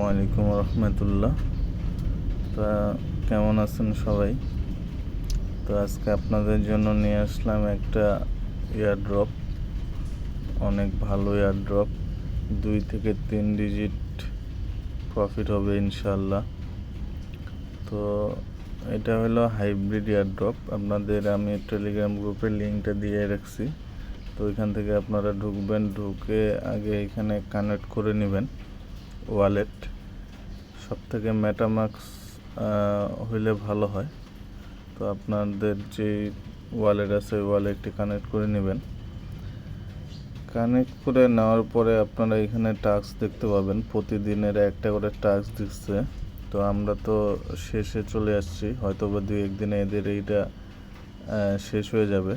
আলাইকুম রহমতুল্লাহ। তো কেমন আছেন সবাই? তো আজকে আপনাদের জন্য নিয়ে আসলাম একটা এয়ারড্রপ, অনেক ভালো এয়ারড্রপ, 2 থেকে 3 ডিজিট প্রফিট হবে ইনশাল্লাহ। তো এটা হলো হাইব্রিড এয়ারড্রপ। আপনাদের আমি টেলিগ্রাম গ্রুপের লিঙ্কটা দিয়ে রাখছি, তো ওইখান থেকে আপনারা ঢুকবেন, ঢুকে আগে এখানে কানেক্ট করে নেবেন ওয়ালেট। সব থেকে মেটামাস্ক হইলে ভালো হয়। তো আপনাদের যে ওয়ালেট আছে ওই ওয়ালেটটি কানেক্ট করে নেবেন। কানেক্ট করে নেওয়ার পরে আপনারা এখানে টাস্ক দেখতে পাবেন, প্রতিদিনের একটা করে টাস্ক দিচ্ছে। তো আমরা তো শেষে চলে আসছি, হয়তো বা 2-1 দিনে এদের এইটা শেষ হয়ে যাবে।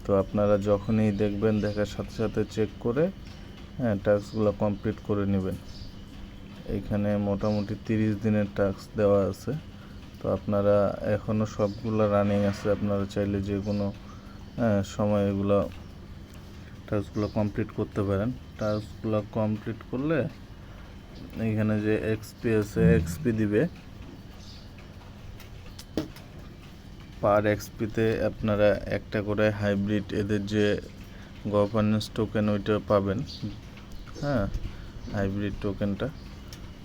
তো আপনারা যখনই দেখবেন, দেখার সাথে সাথে চেক করে টাস্কগুলো কমপ্লিট করে নেবেন। এখানে মোটামুটি 30 দিনের টাস্ক দেওয়া আছে। তো আপনারা এখনও সবগুলো রানিং আছে, আপনারা চাইলে যে কোনো সময় এগুলো টাস্কগুলো কমপ্লিট করতে পারেন। টাস্কগুলো কমপ্লিট করলে এখানে যে এক্সপি আছে, এক্সপি দিবে। পার এক্সপিতে আপনারা একটা করে হাইব্রিড এদের যে গভর্নেন্স টোকেন ওইটা পাবেন, হাইব্রিড টোকেনটা।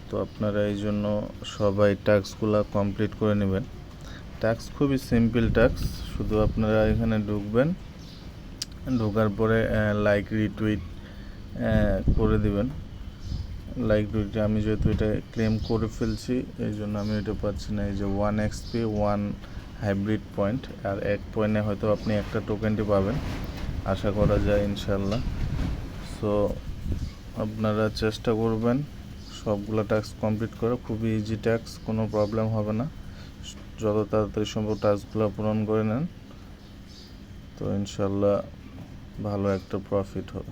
তো আপনারা এই জন্য সবাই টাস্কগুলো কমপ্লিট করে নেবেন। টাস্ক খুবই সিম্পল টাস্ক, শুধু আপনারা এখানে ঢুকবেন, ঢোকার পরে লাইক রিটুইট করে দিবেন। লাইক রিটুইট আমি যেহেতু এটা ক্লেম করে ফেলছি এই জন্য আমি এটা পাচ্ছি না। এই যে 1 এক্সপি 1 হাইব্রিড পয়েন্ট, আর 1 পয়েন্টে হয়তো আপনি একটা টোকেনটি পাবেন, আশা করা যায় ইনশাল্লাহ। সো আপনারা চেষ্টা করবেন সবগুলো টাস্ক কমপ্লিট করে। খুবই ইজি টাস্ক, কোনো প্রবলেম হবে না। যত তাড়াতাড়ি সম্ভব টাস্কগুলো পূরণ করে নেন, তো ইনশাল্লাহ ভালো একটা প্রফিট হবে।